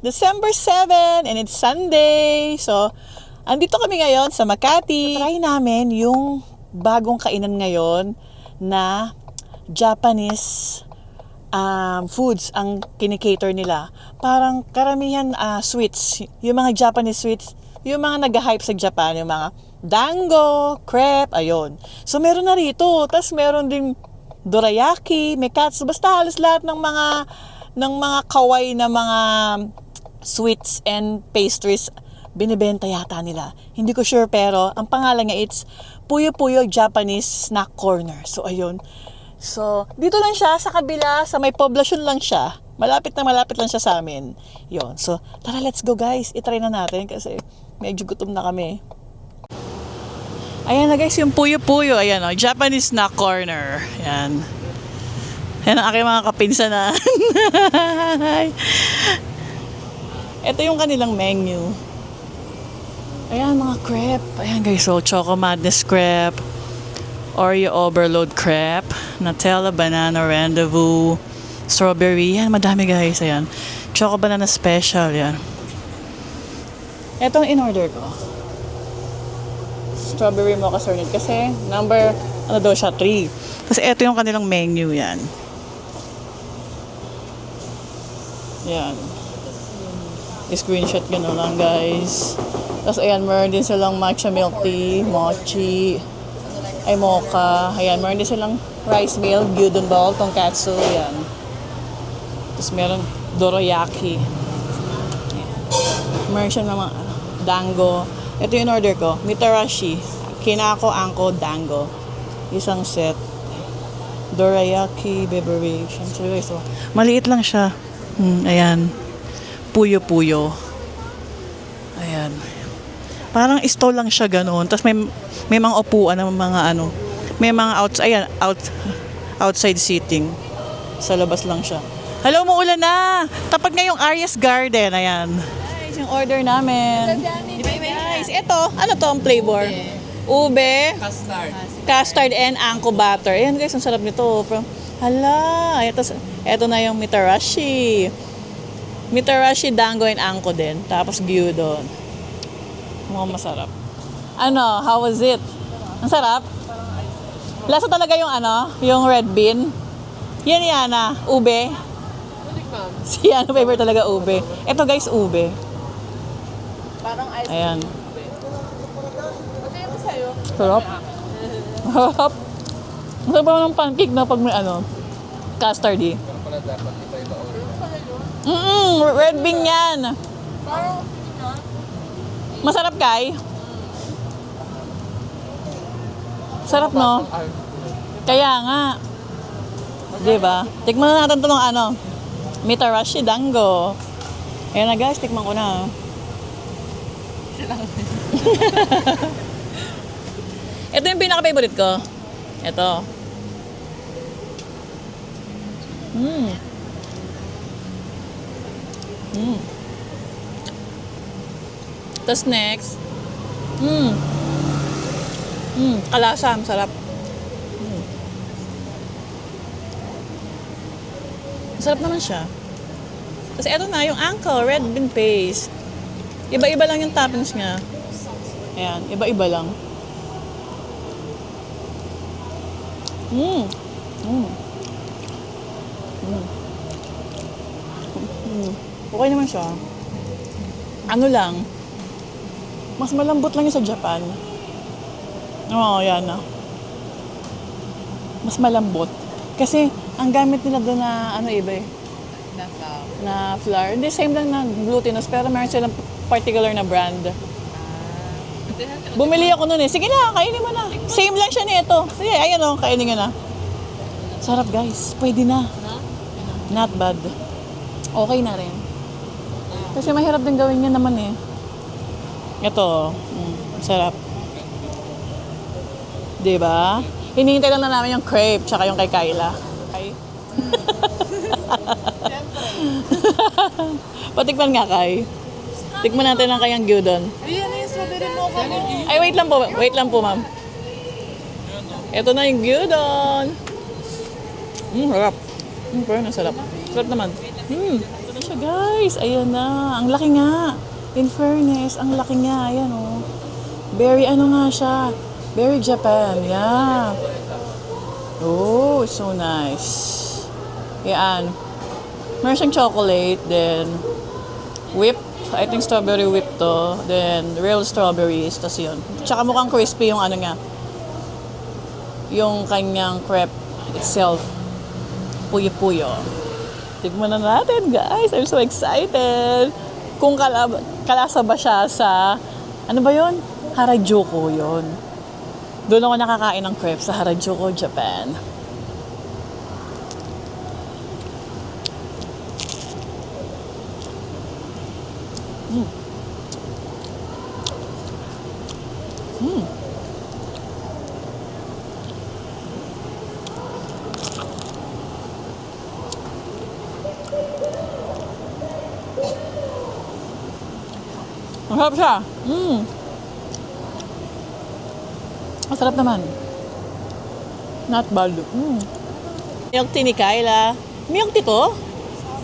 December 7 and it's Sunday. So, andito kami ngayon sa Makati. Try namin yung bagong kainan ngayon na Japanese foods ang kinikater nila. Parang karamihan sweets. Yung mga Japanese sweets, yung mga nag-hype sa Japan, yung mga dango, crepe, ayun. So, meron na rito. Tapos meron ding dorayaki, may katsu. Basta halos lahat ng mga kawaii na mga sweets and pastries binibenta yata nila. Hindi ko sure pero ang pangalan niya it's Puyo Puyo Japanese Snack Corner. So ayun. So dito lang siya sa kabila, sa may poblasyon lang siya. Malapit lang siya sa amin. Yon. So tara, let's go guys. I-try na natin kasi medyo gutom na kami. Ayan na guys, yung Puyo Puyo. Ayan o, Japanese Snack Corner. Ayan. Ayan ang aking mga kapinsanan. Ito yung kanilang menu. Ayan, mga crepe. Ayan guys, so Choco Madness crepe, Oreo Overload crepe, Nutella Banana Rendezvous, Strawberry. Yan, madami guys. Ayan. Choco Banana Special. Yan. Ito ang in-order ko. Strawberry Mocha Sorbet. Kasi number, ano daw siya, 3. Tapos ito yung kanilang menu. Yan. Yan. Screenshot gano'n lang guys. Tapos ayan, meron din silang matcha milk tea, mochi, ay mocha. Ayan, meron din silang rice meal, gyudon bowl, tonkatsu. Ayan. Tapos meron dorayaki. Ayan. Meron siya ng mga dango. Ito yung order ko, mitarashi, kinako, angko, dango. Isang set. Dorayaki, beverage. So, maliit lang siya. Ayan. Puyo Puyo. Ayan. Parang stall lang siya ganoon. Tapos may mga upuan ng mga ano. May mga outside seating. Sa labas lang siya. Hello, muulan na. Tapag nga yung Arias Garden. Ayan. Guys, yung order namin. Guys, ito. Ano to ang flavor? Ube. Custard and angko butter. Ayan guys, ang sarap nito. Hala. Ito na yung mitarashi. Mitarashi, dango, and angko din. Tapos gyudon. Mukhang masarap. Ano? How was it? Ang sarap? Lasa talaga yung ano? Yung red bean? Yan Yana. Ube? Si Yana favorite talaga ube. Ito guys, ube. Parang ice cream. Ayan. Okay, ito sa'yo. Sarap. Sarap. Masarap pa ng pancake na pag may ano? Custard eh. Pala dapat iba-iba order. Red bean yan. Parang, Masarap kay? Sarap no? Kaya nga. Diba? Tikman na natin ito ng ano. Mitarashi dango. Ayan na guys, tikman ko na. Ito yung pinaka-favorite ko. Ito. Tapos next, kalasa, masarap. Masarap naman siya. Tapos eto na, yung angko, red bean paste. Iba-iba lang yung toppings niya. Ayan, iba-iba lang. Okay naman siya. Ano lang, mas malambot lang yung sa Japan. Oo, yan na. Mas malambot. Kasi, ang gamit nila doon na, ano iba eh, na flour. Hindi, same lang na glutinous, pero meron silang particular na brand. Bumili ako noon eh. Sige na, kainin mo na. Same lang siya nito. Sige, ayan o, kainin nyo na. Sarap guys, pwede na. Not bad. Okay na rin. Kasi mahirap din gawin niya naman eh. Ito, sarap. Diba? Hinihintay lang na namin yung crepe tsaka yung kay Kyla. Okay? Patikman nga kay. Tikman natin ang kayang gyudon. Ayan na yung strawberry mocha mo. Ay, wait lang po ma'am. Ito na yung gyudon. Sarap. Pero sarap. Sarap naman. siya, guys. Ayan na. Ang laki nga. In fairness, ang laki nga. Ayan, oh. Very ano nga siya. Very Japan. Yeah. Oh, so nice. Yan. Meron siyang chocolate, then whip. I think strawberry whip to. Then real strawberries. Tapos yun. Tsaka mukhang crispy yung ano nga. Yung kanyang crepe itself. Puyo-puyo. Tignan na natin, guys. I'm so excited. Kung kalasa ba siya sa, ano ba yun? Harajuku yun. Doon ako nakakain ng crepe sa Harajuku, Japan. Masarap siya. Masarap naman. Not bad. Milk tea ni Kyla. Milk tea to?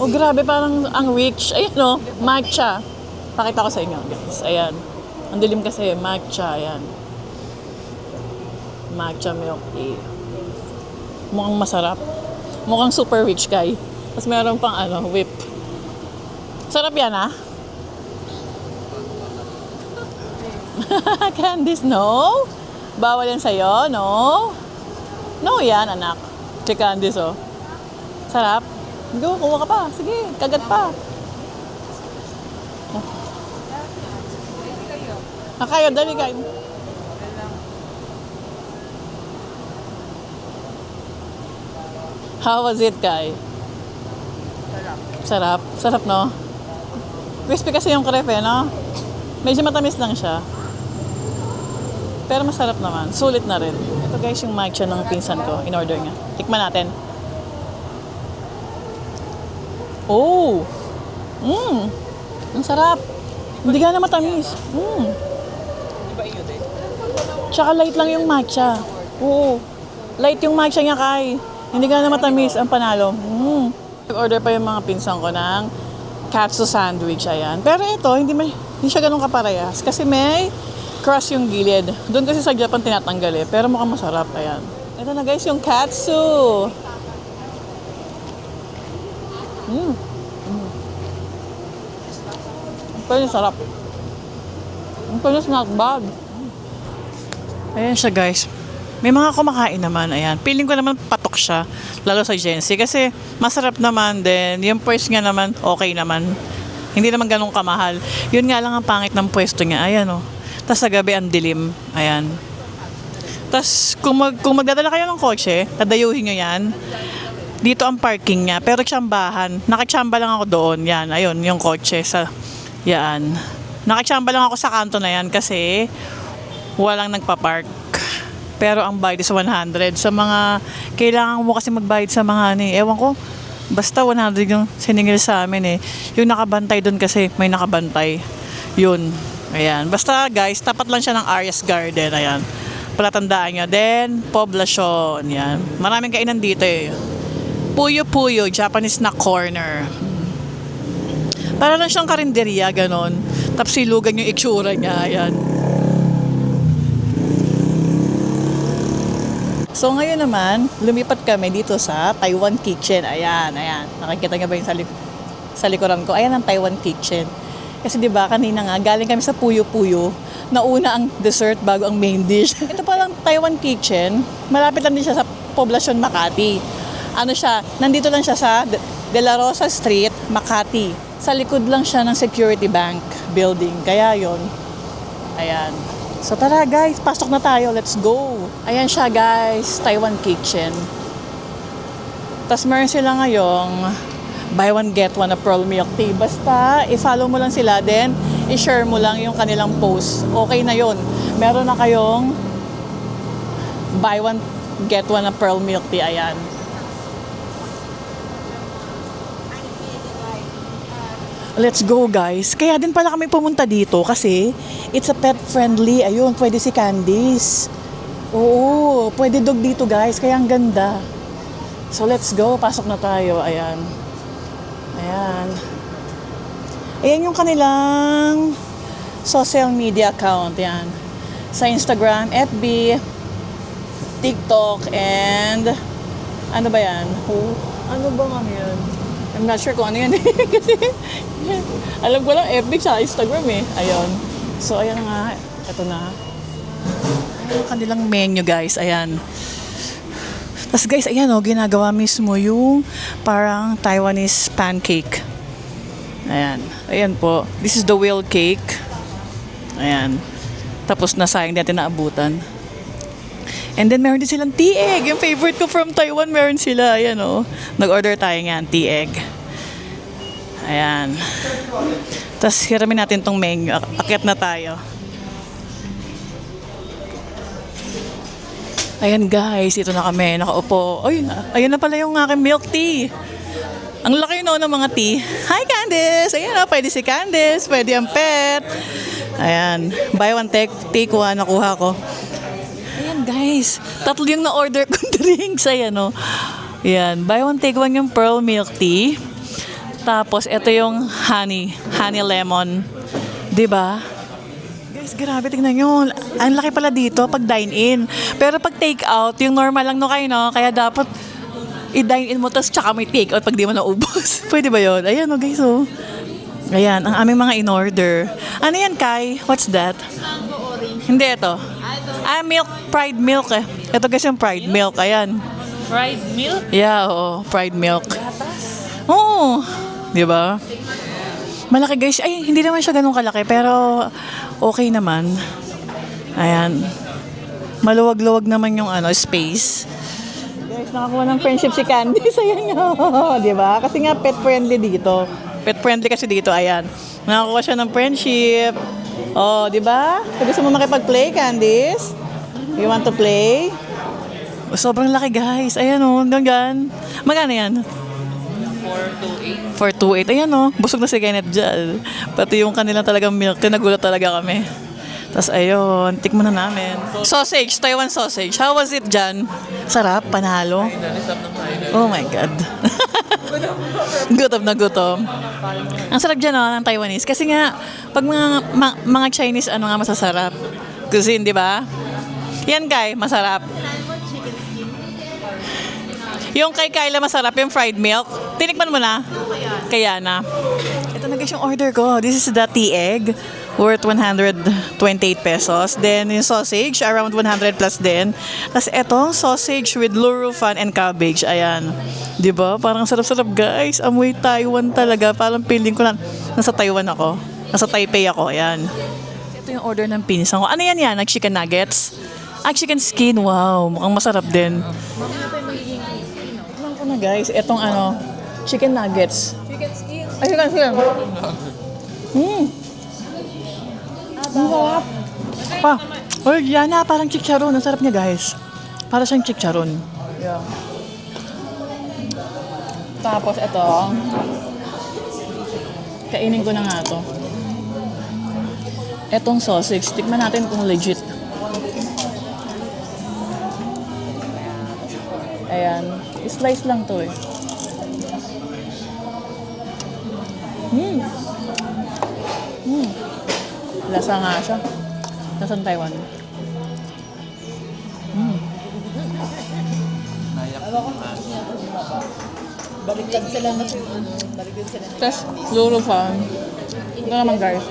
Oh, grabe. Parang ang rich. Ayun, no? Matcha. Pakita ko sa inyo, guys. Ayan. Ang dilim kasi. Matcha. Ayan. Matcha milk tea. Mukhang masarap. Mukhang super rich, guy. Tapos meron pang whip. Sarap yan, ah. Candice, no? Bawal yan sa'yo, no? No yan, anak. Si Candice, oh. Sarap. Go, kuha ka pa. Sige, kagat pa. Kayo, dali kayo. How was it, Kai? Sarap. Sarap, no? Crispy kasi yung crepe, no? Medyo matamis lang siya. Pero masarap naman. Sulit na rin. Ito guys yung matcha ng pinsan ko. In-order niya. Tikman natin. Oh! Ang sarap. Hindi ka na matamis. Tsaka light lang yung matcha. Oo. Light yung matcha niya, Kai. Hindi ka na matamis. Ang panalo. Order pa yung mga pinsan ko ng katsu sandwich. Ayan. Pero ito, hindi siya ganun kaparehas. Kasi may crust yung gilid. Doon kasi sa Japan tinatanggal eh. Pero mukhang masarap. Ayan. Ito na guys yung katsu. Pero sarap. Pero not bad. Ayan siya guys. May mga kumakain naman. Ayan. Feeling ko naman patok siya. Lalo sa Gen Z. Kasi masarap naman din. Yung price nga naman okay naman. Hindi naman ganun kamahal. Yun nga lang ang pangit ng pwesto niya. Ayan o. Tapos sa gabi ang dilim. Ayan. Tapos kung magdadala kayo ng kotse, dadayuhin nyo yan. Dito ang parking niya. Pero tsambahan. Nakachamba lang ako doon. Yan. Ayun. Yung kotse. Yan. Nakachamba lang ako sa kanto na yan kasi walang nagpa-park. Pero ang bayad is 100. Sa mga, kailangan mo kasi magbayad sa mga ewan ko, basta 100 yung siningil sa amin eh. Yung nakabantay doon kasi, may nakabantay. Yun. Ayan. Basta guys, tapat lang siya ng Arias Garden. Ayan. Palatandaan nyo. Then, Poblacion. Yan. Maraming kainan dito eh. Puyo-puyo, Japanese na corner. Para lang siyang karinderya, ganon. Tapos silugan yung itsura niya. Ayan. So ngayon naman, lumipat kami dito sa Taiwan Kitchen. Ayan, ayan. Nakikita niyo ba yung sa likuran ko? Ayan ang Taiwan Kitchen. Kasi 'di ba kanina nga galing kami sa Puyo-Puyo. Nauna ang dessert bago ang main dish. Ito pa lang Taiwan Kitchen. Malapit lang din siya sa Poblacion, Makati. Ano siya? Nandito lang siya sa De La Rosa Street, Makati. Sa likod lang siya ng Security Bank building. Kaya 'yon. Ayan. So tara guys, pasok na tayo. Let's go. Ayan siya guys, Taiwan Kitchen. Tapos meron sila ngayong buy one get one na pearl milk tea. Basta i-follow mo lang sila, then i-share mo lang yung kanilang post. Okay na yon. Meron na kayong buy one get one na pearl milk tea. Ayan. Let's go guys. Kaya din pala kami pumunta dito kasi it's a pet friendly. Ayun, pwede si Candice. Oo, pwede dog dito guys. Kaya ang ganda. So let's go. Pasok na tayo. Ayan. Ayan. Ayan yung kanilang social media account. Yan. Sa Instagram, FB, TikTok, and ano ba yan? Ano ba nga yan? I'm not sure kung ano yan eh. Kasi alam ko lang FB sa Instagram eh. Ayun. So, ayan nga. Ito na. Ayan yung kanilang menu, guys. Ayan. Tapos guys, ayan o, ginagawa mismo yung parang Taiwanese pancake. Ayan. Ayan po. This is the whale cake. Ayan. Tapos nasayang natin naabutan. And then meron din silang tea egg. Yung favorite ko from Taiwan, meron sila. Ayan o. Nag-order tayo nga, tea egg. Ayan. Tapos hiramin natin tong menu. Akyat na tayo. Ayan guys, ito na kami. Nakaupo. Ay, ayan na pala yung aking milk tea. Ang laki no ng mga tea. Hi Candice! Ayan o, pwede si Candice. Pwede ang pet. Ayan. Buy one, take one. Nakuha ko. Ayan guys, tatlo yung na-order kong drinks. Ayan o. Ayan, buy one take one yung pearl milk tea. Tapos ito yung honey lemon. 'Di ba? Guys, grabe, tingnan nyo. Ang laki pala dito pag dine-in. Pero pag take-out, yung normal lang no kayo, no? Kaya dapat i-dine-in mo tapos tsaka may take-out pag di mo naubos. Pwede ba yun? Ayan o guys o. Ayan, ang aming mga in-order. Ano yan, Kai? What's that? Mango orange. Hindi, ito. Milk, fried milk eh. Ito guys yung fried milk. Ayan. Fried milk? Yeah, oo. Fried milk. Oo. Di ba? Malaki guys. Ay, hindi naman siya ganun kalaki. Pero okay naman. Ayan. Maluwag-luwag naman yung space. Guys, nakakuha ng friendship si Candice. Ayan nga. Di ba? Kasi nga pet friendly dito. Pet friendly kasi dito. Ayan. Nakakuha siya ng friendship. Oh, di ba? Gusto mo makipag-play, Candice? You want to play? Sobrang laki, guys. Ayan oh, hanggang. Magkano yan? 428. 428. Ayan oh, busog na si Kenneth dyan. Pati yung kanilang talagang milk, tinagulat talaga kami. Tapos ayun, tikman na namin. Sausage, Taiwan sausage. How was it dyan? Sarap, panalo. Oh my God. Gutom na gutom. Ang sarap dyan ng Taiwanese. Kasi nga, pag mga Chinese, nga masasarap. Cuisine, di ba? Yan kay, masarap. Yung kay Kyla masarap, yung fried milk. Tinikman mo na? Kaya na. Ito na guys yung order ko. This is the tea egg. Worth 128 pesos. Then yung sausage, around 100 plus din. Tapos etong sausage with lurufan and cabbage. Ayan. Diba? Parang sarap-sarap guys. Amoy Taiwan talaga. Parang feeling ko lang nasa Taiwan ako. Nasa Taipei ako. Ayan. Ito yung order ng pinsan ko. Ano yan yan? Chicken nuggets? Chicken skin. Wow. Mukhang masarap din. Tignan ko na guys. Etong chicken nuggets. Chicken skin. Ay, chicken skin. Ang sarap. Oh, yan na, parang chicharon. Ang sarap niya, guys. Para siyang chicharon. Yeah. Tapos, ito. Kainin ko na nga ito. Etong sausage. Tikman natin kung legit. Ayan. Slice lang to eh. Lasa nga siya. Lasang Taiwan. Baliktad sila na baliktad sila na. Tapos, lurufan. Ito naman guys.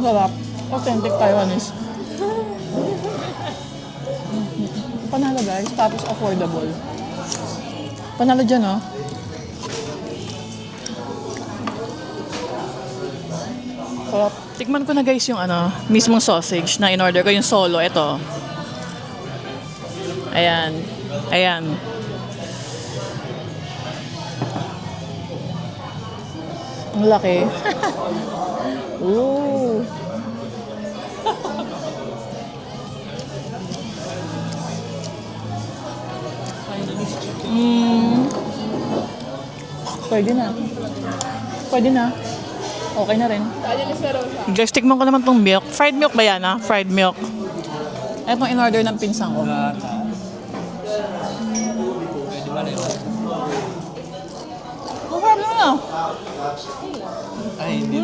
Sarap. Authentic Taiwanese. Panalo guys. Tapos affordable. Panalo dyan oh. Sarap. Tikman ko na guys yung mismong sausage na in-order ko. Yung solo. Ito. Ayan. Ayan. Ang laki. Ooh. Pwede na. Pwede na. Okay na rin. Kaya ni Sir Rosa. Guys, tikman ko naman tong milk. Fried milk ba yan Fried milk. Etong in-order ng pinsang ko. Masarap na. Ay, hindi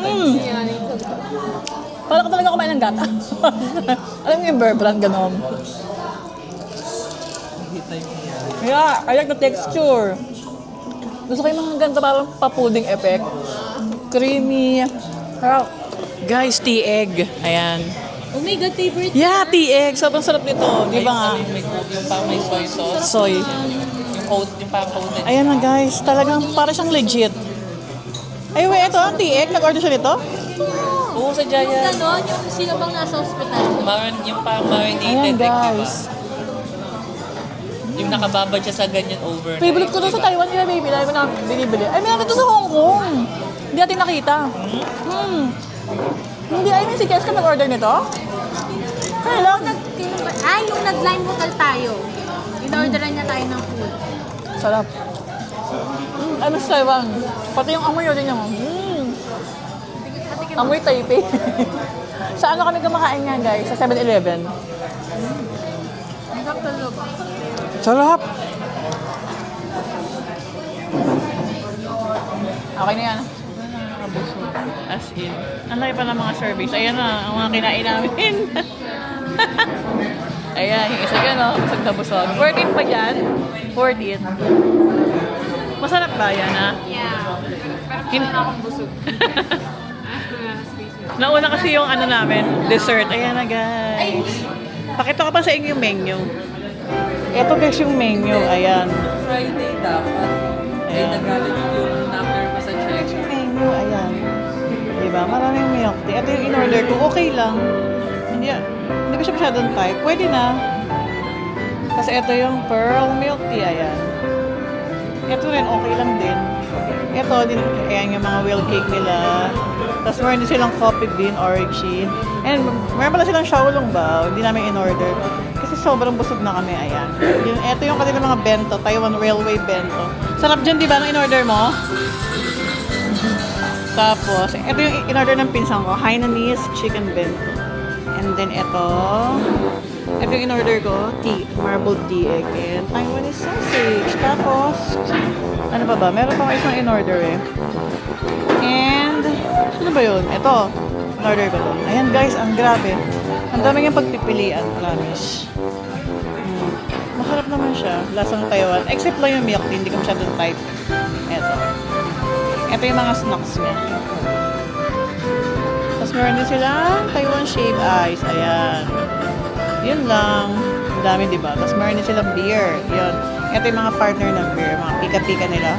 Parang ka talaga kumain ng gata. Alam mo yung Bear Brand, ganon. Yeah, I like the texture. Gusto ko yung mga ganito parang pa-pudding effect. Creamy. Sarap. Guys, tea egg. Ayan. Oh my God, favorite. Yeah, tea egg. Sobrang sarap nito. Di ba nga? Yung parang may soy sauce. Soy. Yung parang coated. Ayan na guys. Talagang para siyang legit. Ay, wait. Ito ang tea egg. Nag-order siya nito? Oo, sa Giant. Ganon, yung sino bang nasa ospital? Yung parang marinated Ayan egg, di ba? guys. Yung nakababad siya sa ganyan overnight. Favorite ko doon sa Taiwan nila, baby. Dahil ko na binibili. Ay, meron dito sa Hong Kong. Hindi natin nakita. Hindi, I mean, si Keska nag-order nito? Kaya lang. Yung nag-line hotel tayo. In-orderan niya tayo ng food. Sarap. I miss Taiwan. Pati yung amoy yun yung amoy Taipei. Sa ano kami kumakain nga, guys? Sa 7-Eleven. Ang sarap talaga. Sarap. Okay na yan. As in. Ang laki pa ng mga service. Ayan na, ang mga kinain namin. Ayan, yung isa yun, no? Busog na busog. 14 pa dyan. 14. Masarap ba yan, ha? Yeah. Pero na akong busog. Nauna kasi yung ano namin, dessert. Ayan na, guys. Pakita ko pa sa inyo yung menu. Ito guys yung menu. Ayan. Friday dapat. Ay, Ayan. nagalit yung number pa sa check. Yung menu, ayan. Diba? Maraming milk tea. Ito yung in-order ko. Okay lang. Hindi ko siya masyadong type. Pwede na. Kasi ito yung pearl milk tea. Ayan. Ito rin, okay lang din. Ito, ayan yung mga whale cake nila. Tapos meron din silang coffee bean, orangey. And meron pala silang xiaolong bao. Hindi namin in-order. Kasi sobrang busog na kami. Ayan. Ito yung kanilang mga bento. Taiwan Railway bento. Sarap dyan, di ba, nang in-order mo? Tapos, ito yung in-order ng pinsang ko. Hainanese chicken bento. And then ito yung in-order ko. Marbled tea egg. And Taiwanese sausage. Tapos, ano pa ba? Meron pa isang in-order eh. And, ano ba yun? Ito. In-order ko to. Ayan guys, ang grabe. Ang dami niyang pagpipilian. Promise. Masarap naman siya. Lasang Taiwan. Except lang yung milk tea. Hindi ko masyadong type. Ito. Ito yung mga snacks niya. Tapos meron din silang Taiwan shaved ice. Ayan. Yun lang. Ang dami, diba? Tapos meron din silang beer. Yun. Ito yung mga partner ng beer. Mga pika-pika nila.